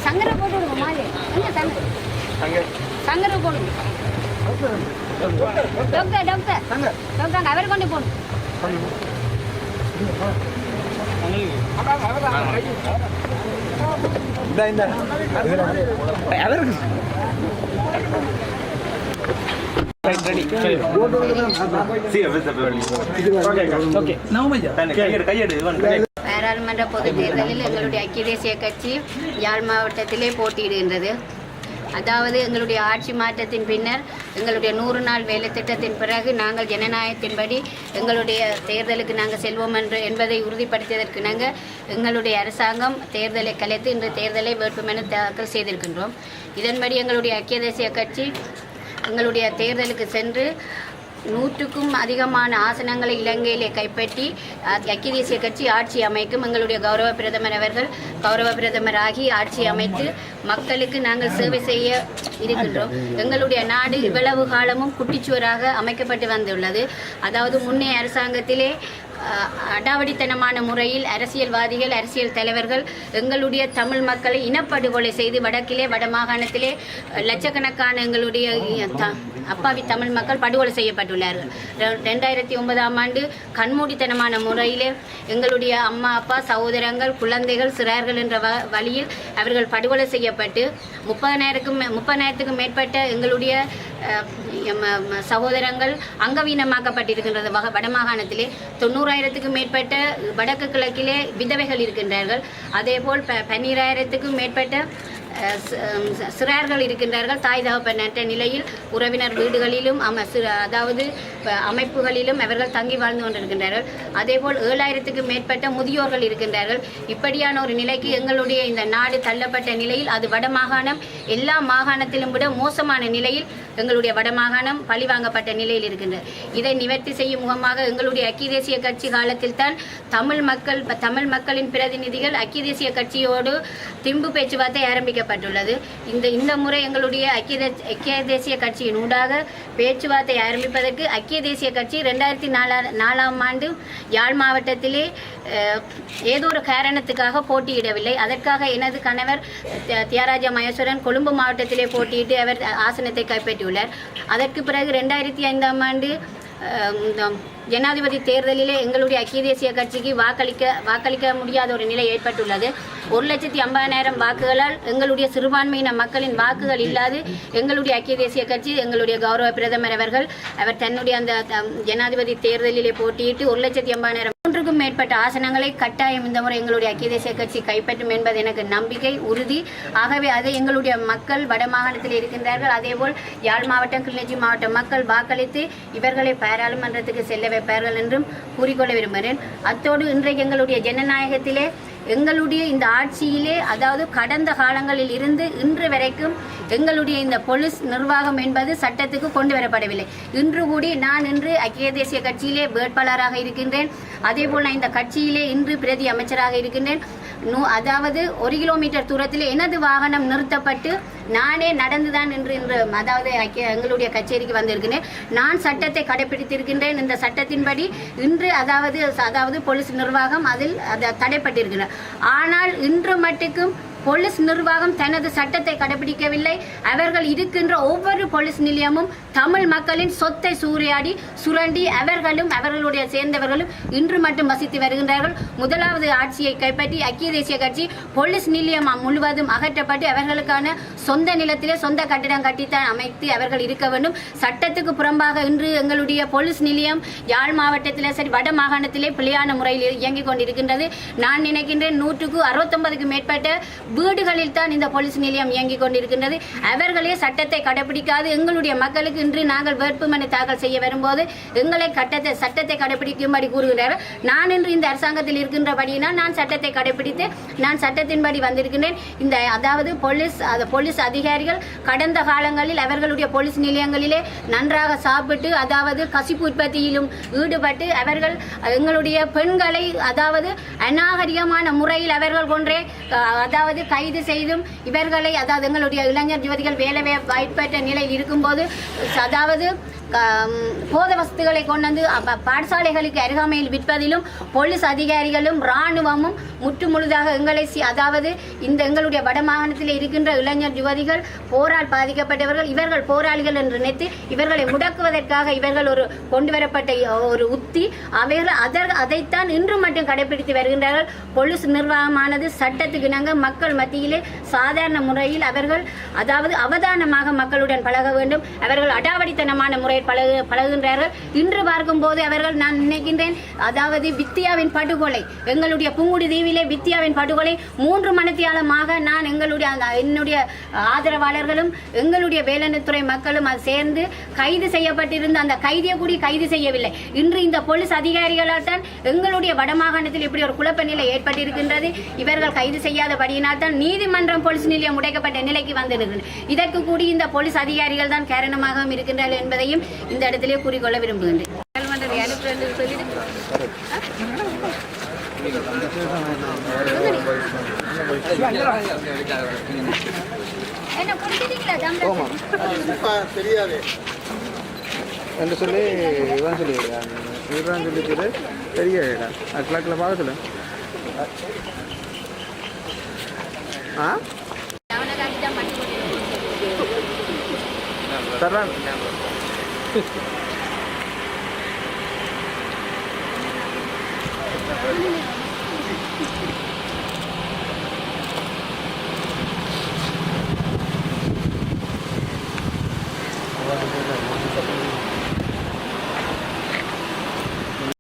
சங்கரை போட்டு விடுங்க மாலே சங்கரை போடுங்க டாக்டர் டாக்டர் டாக்டர் அவரை கொண்டு போகணும் பாராளுமன்ற பொதுத் தேர்தலில் எங்களுடைய ஐக்கிய தேசிய கட்சி யாழ் மாவட்டத்திலே போட்டியிடுகின்றது. அதாவது எங்களுடைய ஆட்சி மாற்றத்தின் பின்னர் எங்களுடைய 100 நாள் வேலை திட்டத்தின் பிறகு நாங்கள் ஜனநாயகத்தின்படி எங்களுடைய தேர்தலுக்கு நாங்கள் செல்வோம் என்பதை உறுதிப்படுத்தியதற்கு நாங்கள் எங்களுடைய அரசாங்கம் தேர்தலை கலைத்து இன்று தேர்தலை வேட்புமனு தாக்கல் செய்திருக்கின்றோம். இதன்படி எங்களுடைய ஐக்கிய தேசிய கட்சி எங்களுடைய தேர்தலுக்கு சென்று 100க்கும் அதிகமான ஆசனங்களை இலங்கையிலே கைப்பற்றி ஐக்கிய தேசிய கட்சி ஆட்சி அமைக்கும். எங்களுடைய கௌரவ பிரதமர் அவர்கள் கௌரவ பிரதமராகி ஆட்சி அமைத்து மக்களுக்கு நாங்கள் சேவை செய்ய இருக்கின்றோம். எங்களுடைய நாடு இவ்வளவு காலமும் குட்டிச்சுவராக அமைக்கப்பட்டு வந்துள்ளது. அதாவது முன்னைய அரசாங்கத்திலே அடாவடித்தனமான முறையில் அரசியல்வாதிகள் அரசியல் தலைவர்கள் எங்களுடைய தமிழ் மக்களை இனப்படுகொலை செய்து வடக்கிலே வடமாகாணத்திலே லட்சக்கணக்கான எங்களுடைய அப்பாவி தமிழ் மக்கள் படுகொலை செய்யப்பட்டுள்ளார்கள். 2009ஆம் ஆண்டு கண்மூடித்தனமான முறையிலே எங்களுடைய அம்மா அப்பா சகோதரங்கள் குழந்தைகள் சிறார்கள் என்ற வழியில் அவர்கள் படுகொலை செய்யப்பட்டு 30,000க்கும் மேற்பட்ட எங்களுடைய சகோதரங்கள் அங்கவீனமாக்கப்பட்டிருக்கின்றது. வடமாகாணத்திலே 90,000க்கும் மேற்பட்ட வடக்கு கிழக்கிலே விதவைகள் இருக்கின்றார்கள். அதேபோல் 12,000க்கும் மேற்பட்ட சிறார்கள் இருக்கின்றார்கள். தாய் தகப்பனற்ற நிலையில் உறவினர் வீடுகளிலும் அதாவது அமைப்புகளிலும் அவர்கள் தங்கி வாழ்ந்து கொண்டிருக்கின்றார்கள். அதேபோல் 7,000க்கும் மேற்பட்ட முதியோர்கள் இருக்கின்றார்கள். இப்படியான ஒரு நிலைக்கு எங்களுடைய இந்த நாடு தள்ளப்பட்ட நிலையில் அது வடமாகாணம் எல்லா மாகாணத்திலும் விட மோசமான நிலையில் எங்களுடைய வடமாகாணம் பழிவாங்கப்பட்ட நிலையில் இருக்கின்றது. இதை நிவர்த்தி செய்யும் முகமாக எங்களுடைய ஐக்கிய தேசிய கட்சி காலத்தில் தான் தமிழ் மக்களின் பிரதிநிதிகள் ஐக்கிய தேசிய கட்சியோடு திம்பு பேச்சுவார்த்தை ஆரம்பிக்கப்பட்டுள்ளது. இந்த முறை எங்களுடைய ஐக்கிய தேசிய கட்சியின் ஊடாக பேச்சுவார்த்தை ஆரம்பிப்பதற்கு ஐக்கிய தேசிய கட்சி 2004ஆம் ஆண்டு யாழ் மாவட்டத்திலே ஏதோ ஒரு காரணத்துக்காக போட்டியிடவில்லை. அதற்காக எனது கணவர் தியாகராஜா மகேஸ்வரன் கொழும்பு மாவட்டத்திலே போட்டியிட்டு அவர் ஆசனத்தை கைப்பற்றியுள்ளார். அதற்கு பிறகு 2005ஆம் ஆண்டு ஜனாதிபதி தேர்தலிலே எங்களுடைய ஐக்கிய தேசிய கட்சிக்கு வாக்களிக்க முடியாத ஒரு நிலை ஏற்பட்டுள்ளது. 1,50,000 வாக்குகளால் எங்களுடைய சிறுபான்மையின மக்களின் வாக்குகள் இல்லாது எங்களுடைய ஐக்கிய தேசிய கட்சி எங்களுடைய கௌரவ பிரதமர் அவர் தன்னுடைய அந்த ஜனாதிபதி தேர்தலிலே போட்டியிட்டு 1,50,000 3க்கும் மேற்பட்ட ஆசனங்களை கட்டாயம் இந்த முறை எங்களுடைய ஐக்கிய தேசிய கட்சி கைப்பற்றும் என்பது எனக்கு நம்பிக்கை உறுதி. ஆகவே அதை எங்களுடைய மக்கள் வடமாகாணத்தில் இருக்கின்றார்கள். அதேபோல் யாழ் மாவட்டம் கிளிநொச்சி மாவட்ட மக்கள் வாக்களித்து இவர்களை பாராளுமன்றத்துக்கு செல்ல வைப்பார்கள் என்றும் கூறிக்கொள்ள விரும்புகிறேன். அத்தோடு இன்றைக்கு எங்களுடைய ஜனநாயகத்திலே எங்களுடைய இந்த ஆட்சியிலே அதாவது கடந்த காலங்களில் இருந்து இன்று வரைக்கும் எங்களுடைய இந்த போலீஸ் நிர்வாகம் என்பது சட்டத்துக்கு கொண்டு வரப்படவில்லை. இன்று கூடி நான் இன்று ஐக்கிய தேசிய கட்சியிலே வேட்பாளராக இருக்கின்றேன். அதேபோல் நான் இந்த கட்சியிலே இன்று பிரதி அமைச்சராக இருக்கின்றேன். அதாவது 1 கிலோமீட்டர் தூரத்தில் எனது வாகனம் நிறுத்தப்பட்டு நானே நடந்துதான் இன்று அதாவது எங்களுடைய கச்சேரிக்கு வந்திருக்கிறேன். நான் சட்டத்தை கடைபிடித்திருக்கின்றேன். இந்த சட்டத்தின்படி இன்று அதாவது போலீஸ் நிர்வாகம் அதில் தடைப்பட்டிருக்கிறார். ஆனால் இன்று மட்டுக்கும் போலீஸ் நிர்வாகம் தனது சட்டத்தை கடைபிடிக்கவில்லை. அவர்கள் இருக்கின்ற ஒவ்வொரு போலீஸ் நிலையமும் தமிழ் மக்களின் சொத்தை சூறையாடி சுரண்டி அவர்களும் அவர்களுடைய சேர்ந்தவர்களும் இன்று மட்டும் வசித்து வருகின்றார்கள். முதலாவது ஆட்சியை கைப்பற்றி ஐக்கிய தேசிய கட்சி போலீஸ் நிலையம் முழுவதும் அகற்றப்பட்டு அவர்களுக்கான சொந்த நிலத்திலே சொந்த கட்டிடம் கட்டித்தான் அமைத்து அவர்கள் இருக்க வேண்டும். சட்டத்துக்கு புறம்பாக இன்று எங்களுடைய போலீஸ் நிலையம் யாழ் மாவட்டத்திலே சரி வட மாகாணத்திலே பிழையான முறையில் இயங்கிக் கொண்டிருக்கின்றது. நான் நினைக்கின்றேன் 169க்கும் மேற்பட்ட வீடுகளில் தான் இந்த போலீஸ் நிலையம் இயங்கிக் கொண்டிருக்கின்றது. அவர்களே சட்டத்தை கடைபிடிக்காது எங்களுடைய மக்களுக்கு இன்று நாங்கள் வேட்புமனு தாக்கல் செய்ய வரும்போது எங்களை சட்டத்தை கடைபிடிக்கும்படி கூறுகிறார்கள். நான் இன்று இந்த அரசாங்கத்தில் இருக்கின்றபடியினால் நான் சட்டத்தை கடைபிடித்து நான் சட்டத்தின்படி வந்திருக்கின்றேன். இந்த அதாவது போலீஸ் அதிகாரிகள் கடந்த காலங்களில் அவர்களுடைய போலீஸ் நிலையங்களிலே நன்றாக சாப்பிட்டு அதாவது கசிப்பு உற்பத்தியிலும் ஈடுபட்டு அவர்கள் எங்களுடைய பெண்களை அதாவது அநாகரிகமான முறையில் அவர்கள் கொன்றே அதாவது கைது செய்தும் இவர்களை அதாவது எங்களுடைய இளைஞர் யுவதிகள் வேலை வாய்ப்பற்ற நிலையில் இருக்கும்போது அதாவது போத வஸ்துகளை கொண்டு வந்து பாடசாலைகளுக்கு அருகாமையில் விற்பதிலும் போலீஸ் அதிகாரிகளும் இராணுவமும் முற்றுமுழுதாக எங்களை அதாவது இந்த எங்களுடைய வடமாகாணத்தில் இருக்கின்ற இளைஞர் யுவதிகள் போரால் பாதிக்கப்பட்டவர்கள் இவர்கள் போராளிகள் என்று நினைத்து இவர்களை முடக்குவதற்காக இவர்கள் ஒரு கொண்டு வரப்பட்ட ஒரு உத்தி அவர்கள் அதைத்தான் இன்று மட்டும் கடைபிடித்து வருகின்றார்கள். போலீஸ் நிர்வாகமானது சட்டத்துக்கு இணங்க மக்கள் மத்தியிலே சாதாரண முறையில் அவர்கள் அதாவது அவதானமாக மக்களுடன் பழக வேண்டும். அவர்கள் அடாவடித்தனமான முறையில் பழகுகின்றார்கள். இன்று பார்க்கும் போது அவர்கள் நான் நினைக்கின்றேன் அதாவது வித்தியாவின் படுகொலை எங்களுடைய புங்குடி தீவிலே வித்தியாவின் படுகொலை 3 மணித்தியாலமாக நான் என்னுடைய ஆதரவாளர்களும் எங்களுடைய வேலைத்துறை மக்களும் அது சேர்ந்து கைது செய்யப்பட்டிருந்த அந்த கைதியை கூடி கைது செய்யவில்லை. இன்று இந்த போலீஸ் அதிகாரிகளால் தான் எங்களுடைய வடமாகாணத்தில் இப்படி ஒரு குழப்ப நிலை ஏற்பட்டிருக்கின்றது. இவர்கள் கைது செய்யாதபடியினால் தான் நீதிமன்றம் போலீஸ் நிலையம் உடைக்கப்பட்ட நிலைக்கு வந்திருக்கிறது. இதற்கு கூடி இந்த போலீஸ் அதிகாரிகள் தான் காரணமாக இருக்கின்றார்கள் என்பதையும் இந்த இடத்திலே கூறிக்கொள்ள விரும்புகின்றேன். என்று சொல்லி இவன் சொல்லிவிடுறான் இவன் சொல்லிட்டு பெரிய இடம் அது கிழக்கில் பார்க்கல தர்றான்